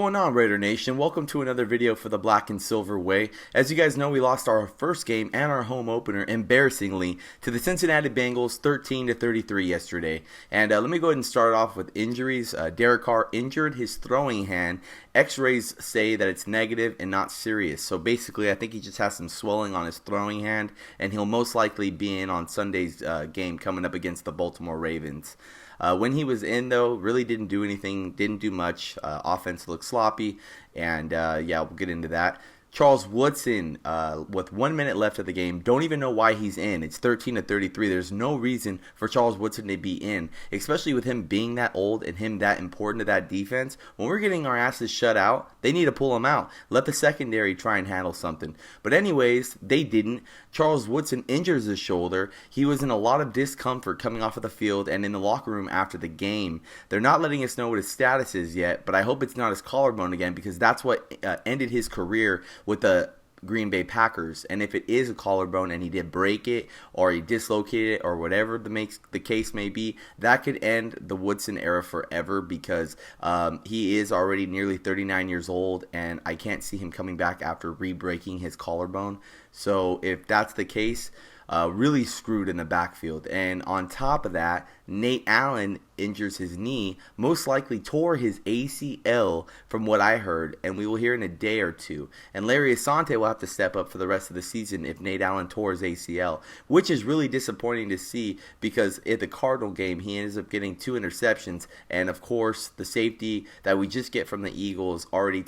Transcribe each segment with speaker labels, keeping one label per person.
Speaker 1: going on, Raider Nation? Welcome to another video for the Black and Silver Way. As you guys know, we lost our first game and our home opener, embarrassingly, to the Cincinnati Bengals 13-33 yesterday. And let me go ahead and start off with injuries. Derek Carr injured his throwing hand. X-rays say that it's negative and not serious. So basically, I think he just has some swelling on his throwing hand, and he'll most likely be in on Sunday's game coming up against the Baltimore Ravens. When he was in, though, really didn't do anything, didn't do much. Offense looked sloppy, and yeah, we'll get into that. Charles Woodson, with 1 minute left of the game, don't even know why he's in. It's 13-33. There's no reason for Charles Woodson to be in, especially with him being that old and him that important to that defense. When we're getting our asses shut out, they need to pull him out. Let the secondary try and handle something. But anyways, they didn't. Charles Woodson injures his shoulder. He was in a lot of discomfort coming off of the field and in the locker room after the game. They're not letting us know what his status is yet, but I hope it's not his collarbone again, because that's what ended his career with the Green Bay Packers. And if it is a collarbone and he did break it or he dislocated it or whatever the case may be, that could end the Woodson era forever, because he is already nearly 39 years old, and I can't see him coming back after re-breaking his collarbone. So if that's the case, really screwed in the backfield. And on top of that, Nate Allen injures his knee, most likely tore his ACL from what I heard, and we will hear in a day or two. And Larry Asante will have to step up for the rest of the season if Nate Allen tore his ACL, which is really disappointing to see, because at the Cardinal game he ends up getting 2 interceptions, and of course the safety that we just get from the Eagles already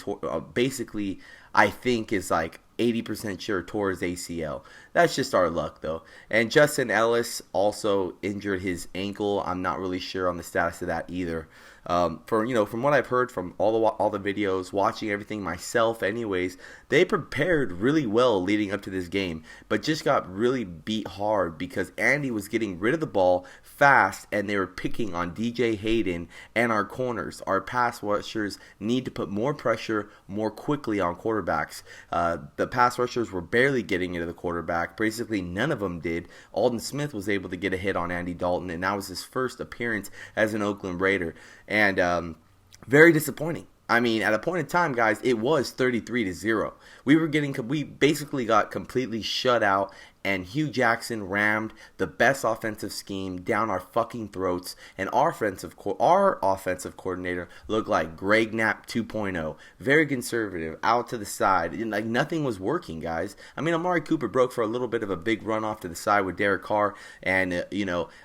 Speaker 1: basically, I think, is like 80% sure tore his ACL. That's just our luck, though. And Justin Ellis also injured his ankle. I'm not really sure on the status of that either. From what I've heard from all the videos, watching everything myself anyways, they prepared really well leading up to this game, but just got really beat hard because Andy was getting rid of the ball fast, and they were picking on DJ Hayden and our corners. Our pass rushers need to put more pressure more quickly on quarterbacks. The pass rushers were barely getting into the quarterback. Basically, none of them did. Alden Smith was able to get a hit on Andy Dalton, and that was his first appearance as an Oakland Raider. And very disappointing. I mean, at a point in time, guys, it was 33-0. We basically got completely shut out, and Hugh Jackson rammed the best offensive scheme down our fucking throats, and our offensive coordinator looked like Greg Knapp 2.0. Very conservative, out to the side, and like nothing was working, guys. I mean, Amari Cooper broke for a little bit of a big run off to the side with Derek Carr, and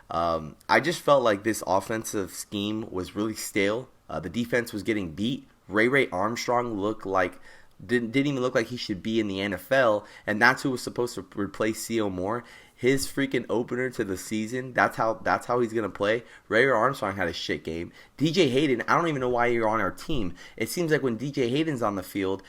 Speaker 1: I just felt like this offensive scheme was really stale. The defense was getting beat. Ray Armstrong didn't even look like he should be in the NFL, and that's who was supposed to replace C.O. Moore. His freaking opener to the season, that's how he's going to play. Ray Armstrong had a shit game. DJ Hayden, I don't even know why you're on our team. It seems like when DJ Hayden's on the field,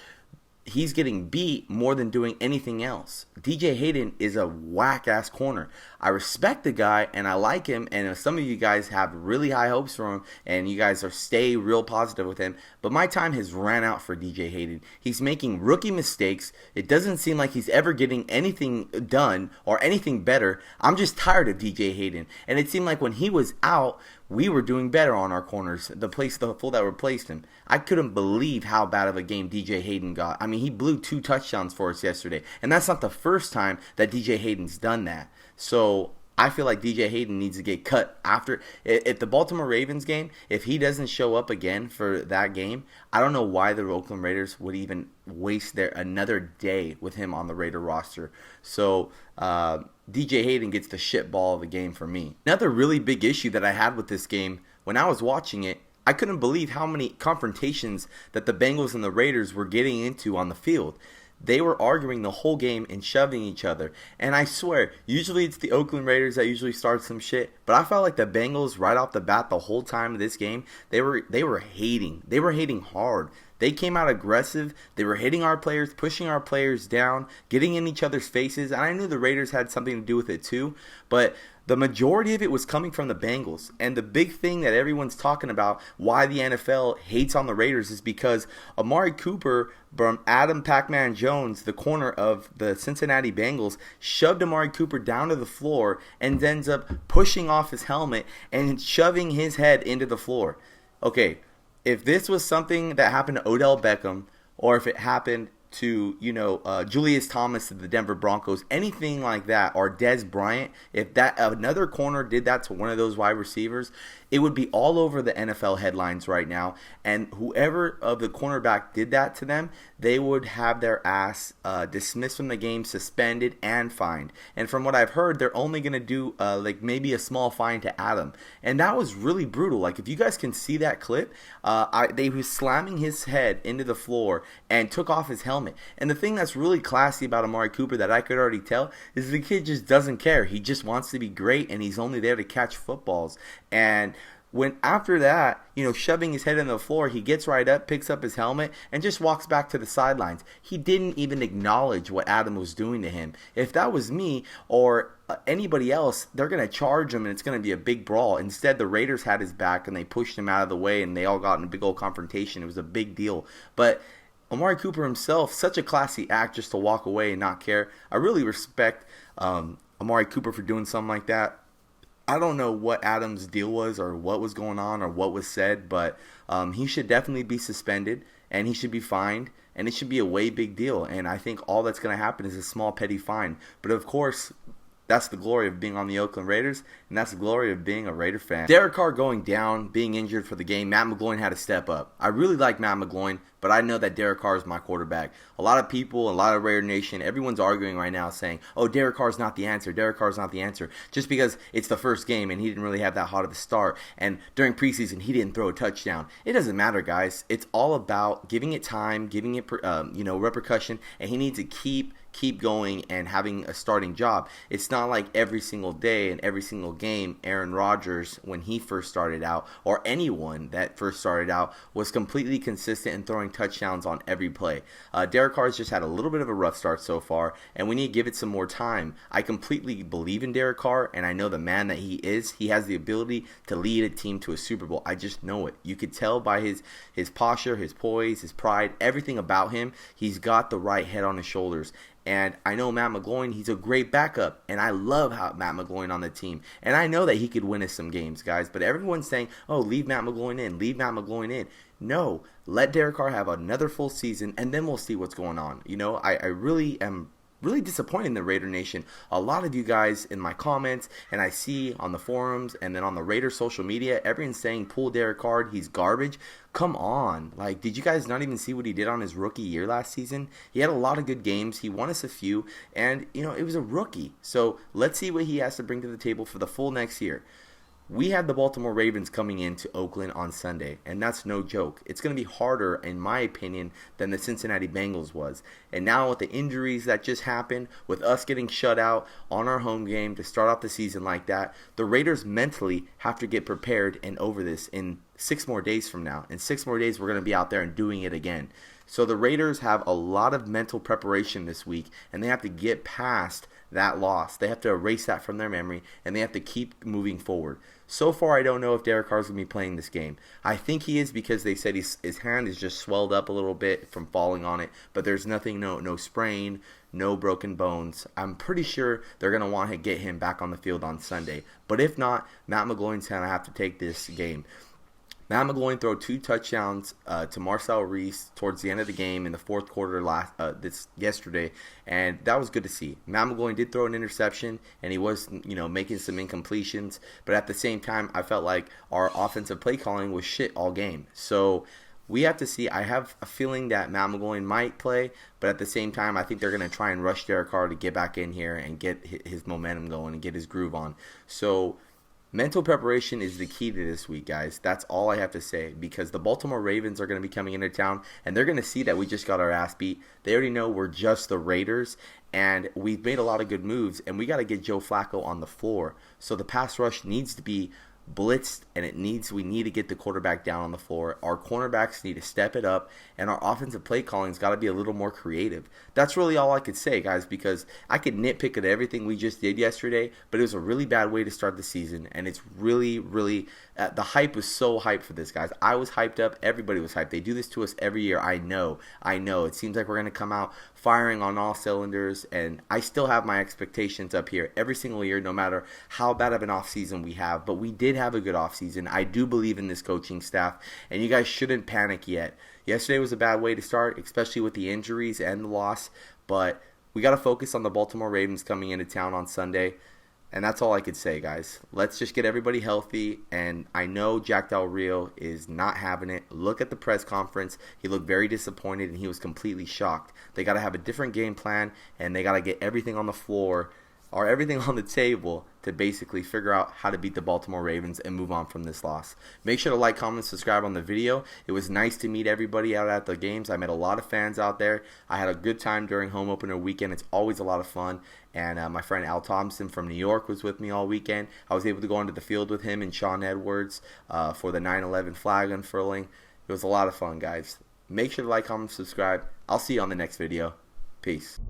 Speaker 1: he's getting beat more than doing anything else. DJ Hayden is a whack-ass corner. I respect the guy, and I like him, and if some of you guys have really high hopes for him, and you guys stay real positive with him, but my time has ran out for DJ Hayden. He's making rookie mistakes. It doesn't seem like he's ever getting anything done or anything better. I'm just tired of DJ Hayden, and it seemed like when he was out, we were doing better on our corners, the fool that replaced him. I couldn't believe how bad of a game DJ Hayden got. I mean, he blew 2 touchdowns for us yesterday, and that's not the first time that DJ Hayden's done that. So I feel like DJ Hayden needs to get cut after the Baltimore Ravens game. If he doesn't show up again for that game, I don't know why the Oakland Raiders would even waste another day with him on the Raider roster. So DJ Hayden gets the shit ball of the game for me. Another really big issue that I had with this game, when I was watching it, I couldn't believe how many confrontations that the Bengals and the Raiders were getting into on the field. They were arguing the whole game and shoving each other. And I swear, usually it's the Oakland Raiders that usually start some shit. But I felt like the Bengals, right off the bat, the whole time of this game, they were hating. They were hating hard. They came out aggressive. They were hitting our players, pushing our players down, getting in each other's faces. And I knew the Raiders had something to do with it too. But the majority of it was coming from the Bengals. And the big thing that everyone's talking about, why the NFL hates on the Raiders, is because Amari Cooper from Adam Pac-Man Jones, the corner of the Cincinnati Bengals, shoved Amari Cooper down to the floor and ends up pushing off his helmet and shoving his head into the floor. Okay, if this was something that happened to Odell Beckham, or if it happened to Julius Thomas to the Denver Broncos, anything like that, or Dez Bryant, if that another corner did that to one of those wide receivers, it would be all over the NFL headlines right now. And whoever of the cornerback did that to them, they would have their ass dismissed from the game, suspended, and fined. And from what I've heard, they're only going to do like maybe a small fine to Adam. And that was really brutal. Like, if you guys can see that clip, they was slamming his head into the floor and took off his helmet. And the thing that's really classy about Amari Cooper that I could already tell is the kid just doesn't care. He just wants to be great, and he's only there to catch footballs. And when after that, shoving his head in the floor, he gets right up, picks up his helmet, and just walks back to the sidelines. He didn't even acknowledge what Adam was doing to him. If that was me or anybody else, they're going to charge him, and it's going to be a big brawl. Instead, the Raiders had his back, and they pushed him out of the way, and they all got in a big old confrontation. It was a big deal. But Amari Cooper himself, such a classy act just to walk away and not care. I really respect Amari Cooper for doing something like that. I don't know what Adam's deal was or what was going on or what was said, but he should definitely be suspended, and he should be fined, and it should be a way big deal. And I think all that's going to happen is a small petty fine. But of course, that's the glory of being on the Oakland Raiders, and that's the glory of being a Raider fan. Derek Carr going down, being injured for the game, Matt McGloin had to step up. I really like Matt McGloin, but I know that Derek Carr is my quarterback. A lot of people, a lot of Raider Nation, everyone's arguing right now saying, oh, Derek Carr's not the answer, Derek Carr's not the answer, just because it's the first game and he didn't really have that hot of a start, and during preseason he didn't throw a touchdown. It doesn't matter, guys. It's all about giving it time, giving it repercussion, and he needs to keep going and having a starting job. It's not like every single day and every single game Aaron Rodgers, when he first started out, or anyone that first started out, was completely consistent in throwing touchdowns on every play. Derek Carr's just had a little bit of a rough start so far, and we need to give it some more time. I completely believe in Derek Carr, and I know the man that he is. He has the ability to lead a team to a Super Bowl. I just know it. You could tell by his posture, his poise, his pride, everything about him. He's got the right head on his shoulders. And I know Matt McGloin, he's a great backup, and I love how Matt McGloin on the team. And I know that he could win us some games, guys, but everyone's saying, oh, leave Matt McGloin in, leave Matt McGloin in. No, let Derek Carr have another full season, and then we'll see what's going on. I really am really disappointed in the Raider Nation. A lot of you guys in my comments, and I see on the forums and then on the Raider social media, everyone's saying pull Derek Carr, he's garbage. Come on. Like, did you guys not even see what he did on his rookie year last season? He had a lot of good games. He won us a few, and, it was a rookie. So let's see what he has to bring to the table for the full next year. We have the Baltimore Ravens coming into Oakland on Sunday, and that's no joke. It's going to be harder, in my opinion, than the Cincinnati Bengals was. And now with the injuries that just happened, with us getting shut out on our home game to start off the season like that, the Raiders mentally have to get prepared and over this in 6 more days from now. In 6 more days, we're going to be out there and doing it again. So the Raiders have a lot of mental preparation this week, and they have to get past that loss. They have to erase that from their memory, and they have to keep moving forward. So far, I don't know if Derek Carr's going to be playing this game. I think he is, because they said his hand is just swelled up a little bit from falling on it, but there's nothing, no sprain, no broken bones. I'm pretty sure they're going to want to get him back on the field on Sunday. But if not, Matt McGloin's going to have to take this game. Matt McGloin threw 2 touchdowns to Marcel Reese towards the end of the game in the fourth quarter yesterday, and that was good to see. Matt McGloin did throw an interception, and he was making some incompletions, but at the same time, I felt like our offensive play calling was shit all game. So we have to see. I have a feeling that Matt McGloin might play, but at the same time, I think they're going to try and rush Derek Carr to get back in here and get his momentum going and get his groove on. So mental preparation is the key to this week, guys. That's all I have to say, because the Baltimore Ravens are going to be coming into town, and they're going to see that we just got our ass beat. They already know we're just the Raiders, and we've made a lot of good moves, and we got to get Joe Flacco on the floor. So the pass rush needs to be blitzed, and we need to get the quarterback down on the floor. Our cornerbacks need to step it up, and our offensive play calling's got to be a little more creative. That's really all I could say, guys, because I could nitpick at everything we just did yesterday, but it was a really bad way to start the season, and it's really, really the hype was so hyped for this, guys. I was hyped up. Everybody was hyped. They do this to us every year. I know. It seems like we're going to come out firing on all cylinders, and I still have my expectations up here every single year, no matter how bad of an offseason we have. But we did did have a good offseason. I do believe in this coaching staff, and you guys shouldn't panic yet. Yesterday was a bad way to start, especially with the injuries and the loss, but we got to focus on the Baltimore Ravens coming into town on Sunday. And that's all I could say, guys. Let's just get everybody healthy. And I know Jack Del Rio is not having it. Look at the press conference. He looked very disappointed, and he was completely shocked. They got to have a different game plan, and they got to get everything on the floor or everything on the table to basically figure out how to beat the Baltimore Ravens and move on from this loss. Make sure to like, comment, subscribe on the video. It was nice to meet everybody out at the games. I met a lot of fans out there. I had a good time during home opener weekend. It's always a lot of fun. And my friend Al Thompson from New York was with me all weekend. I was able to go onto the field with him and Sean Edwards for the 9/11 flag unfurling. It was a lot of fun, guys. Make sure to like, comment, subscribe. I'll see you on the next video. Peace.